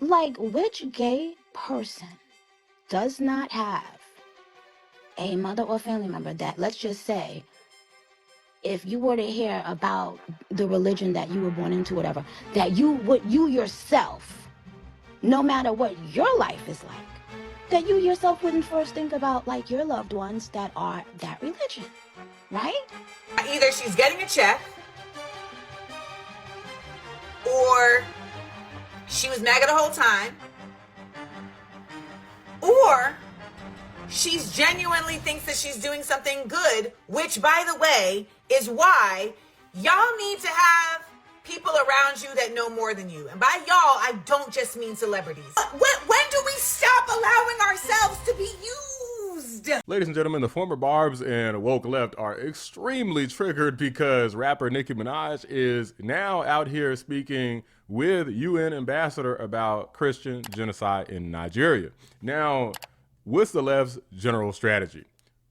Like, which gay person does not have a mother or family member that, let's just say, if you were to hear about the religion that you were born into, whatever, that you yourself, no matter what your life is like, that you yourself wouldn't first think about like your loved ones that are that religion, right? Either she's getting a check, or she was MAGA the whole time, or she's genuinely thinks that she's doing something good, which, by the way, is why y'all need to have people around you that know more than you. And by y'all, I don't just mean celebrities. When do we stop allowing ourselves to be used? Ladies and gentlemen, the former Barbs and woke left are extremely triggered because rapper Nicki Minaj is now out here speaking with UN ambassador about Christian genocide in Nigeria. Now, what's the left's general strategy?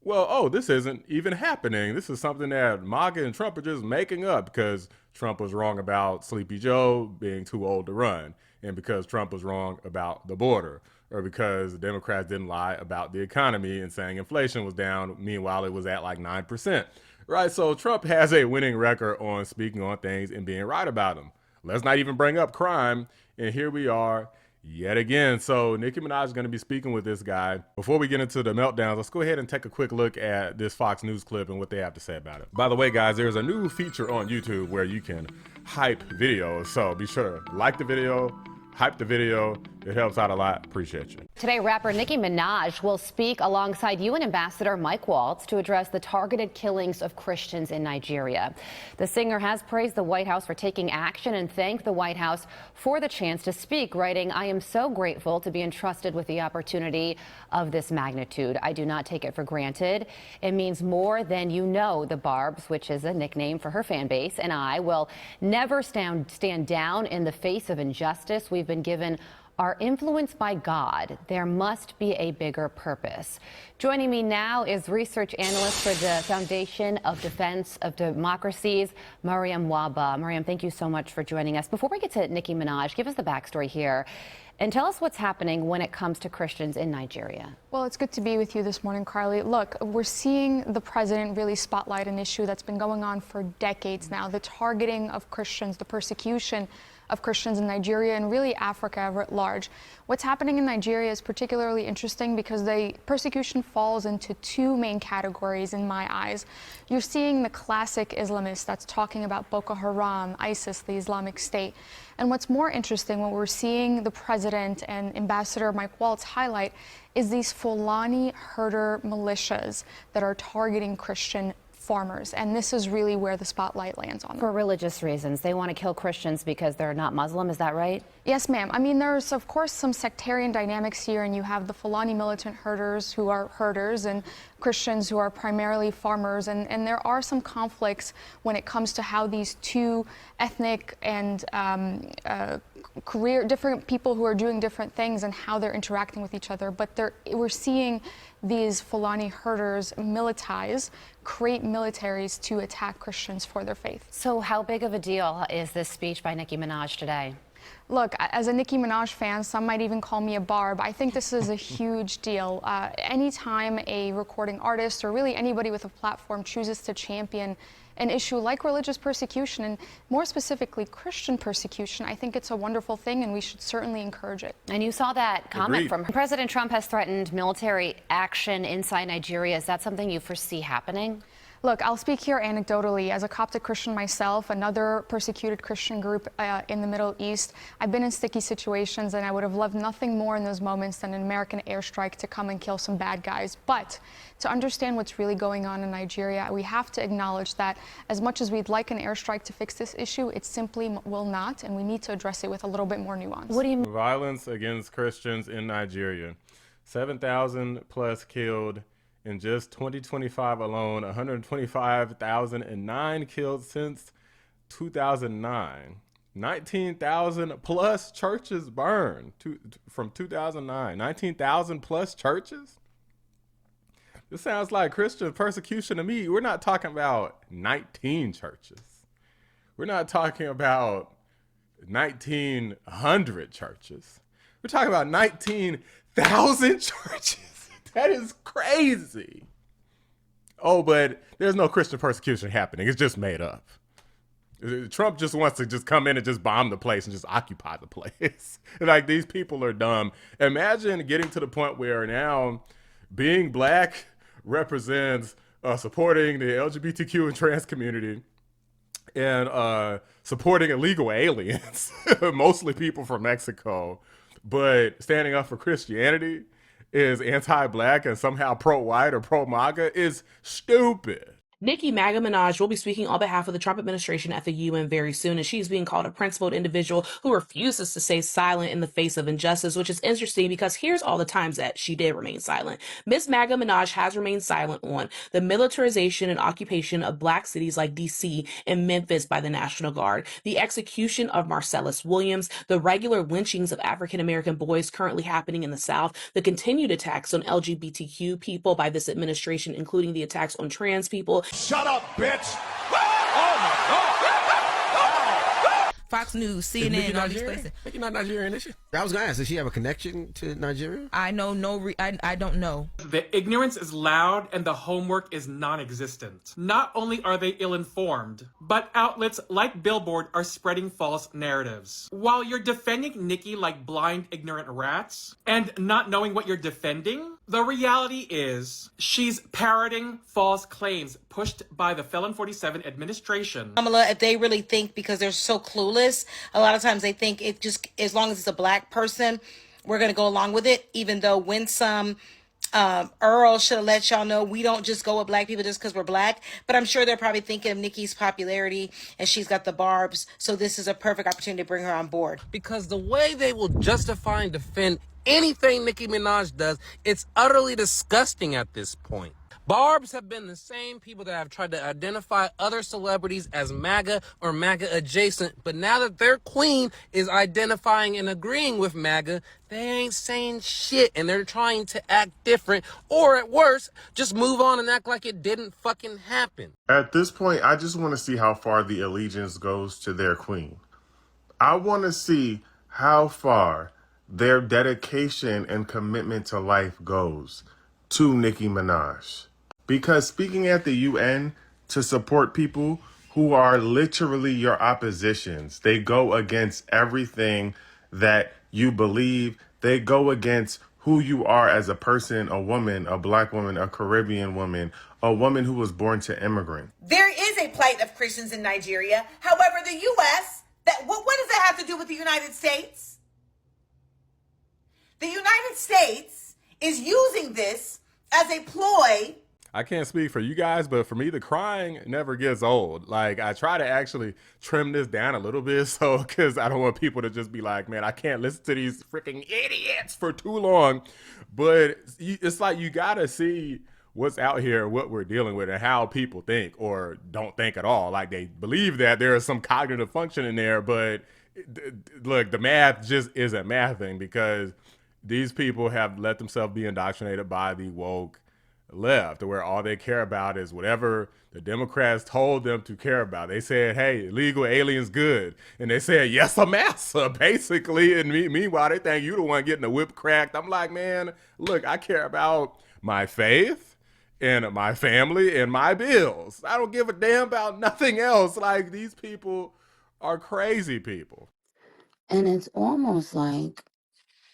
Well, this isn't even happening. This is something that MAGA and Trump are just making up because Trump was wrong about Sleepy Joe being too old to run, and because Trump was wrong about the border, or because the Democrats didn't lie about the economy and saying inflation was down. Meanwhile, it was at like 9%. Right? So Trump has a winning record on speaking on things and being right about them. Let's not even bring up crime. And here we are yet again. So Nicki Minaj is going to be speaking with this guy. Before we get into the meltdowns, let's go ahead and take a quick look at this Fox News clip and what they have to say about it. By the way, guys, there's a new feature on YouTube where you can hype videos. So be sure to like the video, hype the video. It helps out a lot. Appreciate you. Today, rapper Nicki Minaj will speak alongside UN Ambassador Mike Waltz to address the targeted killings of Christians in Nigeria. The singer has praised the White House for taking action and thanked the White House for the chance to speak, writing, "I am so grateful to be entrusted with the opportunity of this magnitude. I do not take it for granted. It means more than you know. The Barbs," which is a nickname for her fan base, "and I will never stand down in the face of injustice. We've been given are influenced by God. There must be a bigger purpose." Joining me now is research analyst for the Foundation of Defense of Democracies, Mariam Waba. Mariam, thank you so much for joining us. Before we get to Nicki Minaj, give us the backstory here and tell us what's happening when it comes to Christians in Nigeria. Well, it's good to be with you this morning, Carly. Look, we're seeing the president really spotlight an issue that's been going on for decades now, the targeting of Christians, the persecution of Christians in Nigeria and really Africa at large. What's happening in Nigeria is particularly interesting because the persecution falls into two main categories in my eyes. You're seeing the classic Islamists that's talking about Boko Haram, ISIS, the Islamic State. And what's more interesting, what we're seeing the president and Ambassador Mike Waltz highlight is these Fulani herder militias that are targeting Christian farmers, and this is really where the spotlight lands on them. For religious reasons. They want to kill Christians because they're not Muslim, is that right? Yes, ma'am. I mean, there's, of course, some sectarian dynamics here, and you have the Fulani militant herders who are herders and Christians who are primarily farmers, and there are some conflicts when it comes to how these two ethnic and different people who are doing different things and how they're interacting with each other. But we're seeing these Fulani herders militize, create militaries to attack Christians for their faith. So how big of a deal is this speech by Nicki Minaj today? Look, as a Nicki Minaj fan, some might even call me a barb. I think this is a huge deal. Anytime a recording artist or really anybody with a platform chooses to champion an issue like religious persecution, and more specifically Christian persecution, I think it's a wonderful thing and we should certainly encourage it. And you saw that comment Agreed. from President Trump has threatened military action inside Nigeria. Is that something you foresee happening? Look, I'll speak here anecdotally. As a Coptic Christian myself, another persecuted Christian group in the Middle East, I've been in sticky situations, and I would have loved nothing more in those moments than an American airstrike to come and kill some bad guys. But to understand what's really going on in Nigeria, we have to acknowledge that as much as we'd like an airstrike to fix this issue, it simply will not, and we need to address it with a little bit more nuance. What do you mean? Violence against Christians in Nigeria. 7,000 plus killed in just 2025 alone, 125,009 killed since 2009. 19,000 plus churches burned from 2009. 19,000 plus churches? This sounds like Christian persecution to me. We're not talking about 19 churches. We're not talking about 1,900 churches. We're talking about 19,000 churches. That is crazy. Oh, but there's no Christian persecution happening. It's just made up. Trump just wants to just come in and just bomb the place and just occupy the place. Like, these people are dumb. Imagine getting to the point where now being black represents supporting the LGBTQ and trans community and supporting illegal aliens, mostly people from Mexico, but standing up for Christianity is anti-black and somehow pro-white or pro-MAGA is stupid. Nicki MAGA Minaj will be speaking on behalf of the Trump administration at the UN very soon, and she's being called a principled individual who refuses to stay silent in the face of injustice, which is interesting because here's all the times that she did remain silent. Miss MAGA Minaj has remained silent on the militarization and occupation of black cities like D.C. and Memphis by the National Guard, the execution of Marcellus Williams, the regular lynchings of African-American boys currently happening in the South, the continued attacks on LGBTQ people by this administration, including the attacks on trans people. Shut up, bitch! Oh my God! Fox News, CNN, all these places. Nicki not Nigerian, is she? I was gonna ask, does she have a connection to Nigeria? I know I don't know. The ignorance is loud and the homework is non-existent. Not only are they ill-informed, but outlets like Billboard are spreading false narratives. While you're defending Nicki like blind, ignorant rats, and not knowing what you're defending, the reality is she's parroting false claims pushed by the Felon 47 administration. If they really think, because they're so clueless, a lot of times they think it just, as long as it's a black person, we're going to go along with it, even though Winsome Earl should have let y'all know we don't just go with black people just because we're black. But I'm sure they're probably thinking of Nicki's popularity and she's got the barbs, so this is a perfect opportunity to bring her on board. Because the way they will justify and defend anything Nicki Minaj does, it's utterly disgusting at this point. Barbs have been the same people that have tried to identify other celebrities as MAGA or MAGA adjacent, but now that their queen is identifying and agreeing with MAGA, they ain't saying shit and they're trying to act different, or at worst, just move on and act like it didn't fucking happen. At this point, I just want to see how far the allegiance goes to their queen. I want to see how far their dedication and commitment to life goes to Nicki Minaj. Because speaking at the UN to support people who are literally your oppositions, they go against everything that you believe. They go against who you are as a person, a woman, a black woman, a Caribbean woman, a woman who was born to immigrant. There is a plight of Christians in Nigeria. However, the U.S., what does that have to do with the United States? The United States is using this as a ploy. I can't speak for you guys, but for me, the crying never gets old. Like, I try to actually trim this down a little bit, so, because I don't want people to just be like, man, I can't listen to these freaking idiots for too long. But it's like, you gotta see what's out here, what we're dealing with, and how people think or don't think at all. Like, they believe that there is some cognitive function in there, but look, the math just isn't mathing, because these people have let themselves be indoctrinated by the woke left, where all they care about is whatever the Democrats told them to care about. They said, hey, illegal aliens good. And they said, yes, a massa, basically. And meanwhile, they think you the one getting the whip cracked. I'm like, man, look, I care about my faith and my family and my bills. I don't give a damn about nothing else. Like, these people are crazy people. And it's almost like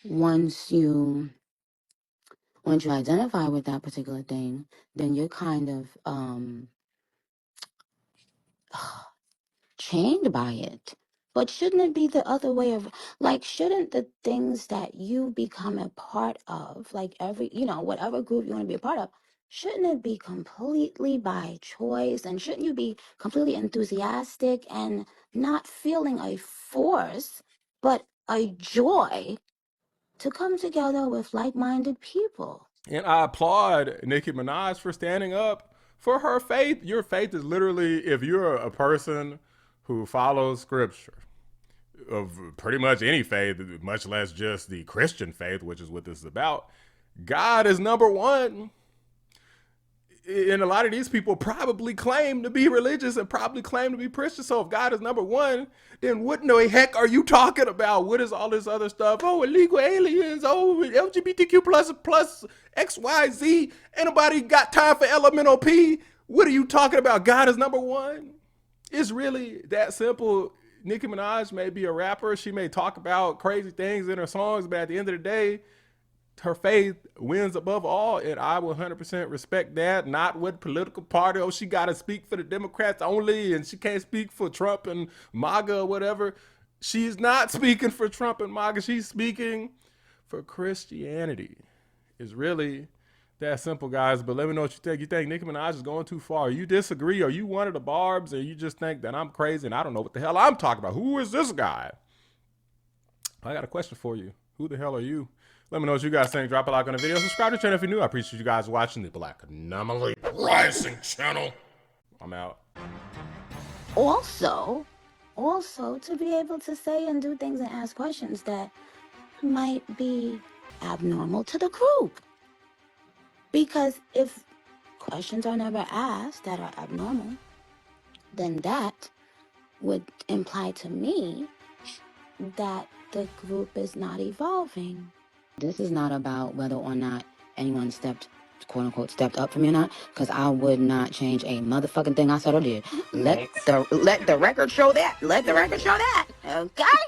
once you identify with that particular thing, then you're kind of chained by it. But shouldn't it be the other way of, like, shouldn't the things that you become a part of, like whatever group you want to be a part of, shouldn't it be completely by choice? And shouldn't you be completely enthusiastic and not feeling a force, but a joy to come together with like-minded people? And I applaud Nicki Minaj for standing up for her faith. Your faith is literally, if you're a person who follows scripture of pretty much any faith, much less just the Christian faith, which is what this is about, God is number one. and a lot of these people probably claim to be religious and probably claim to be Christian. So if God is number one, then what in the heck are you talking about? What is all this other stuff? Oh, illegal aliens. Oh, LGBTQ plus XYZ. Anybody got time for elemental P? What are you talking about? God is number one. It's really that simple. Nicki Minaj may be a rapper. She may talk about crazy things in her songs, but at the end of the day, her faith wins above all, and I will 100% respect that. Not what political party, oh, she got to speak for the Democrats only, and she can't speak for Trump and MAGA or whatever. She's not speaking for Trump and MAGA. She's speaking for Christianity. It's really that simple, guys. But let me know what you think. You think Nicki Minaj is going too far? You disagree? Are you one of the Barbs, or you just think that I'm crazy and I don't know what the hell I'm talking about? Who is this guy? I got a question for you. Who the hell are you? Let me know what you guys think. Drop a like on the video. Subscribe to the channel if you're new. I appreciate you guys watching the Black Anomaly Rising channel. I'm out. Also to be able to say and do things and ask questions that might be abnormal to the group. Because if questions are never asked that are abnormal, then that would imply to me that the group is not evolving. This is not about whether or not anyone quote unquote stepped up for me or not, because I would not change a motherfucking thing I said or did. Let the record show that. Let the record show that. Okay?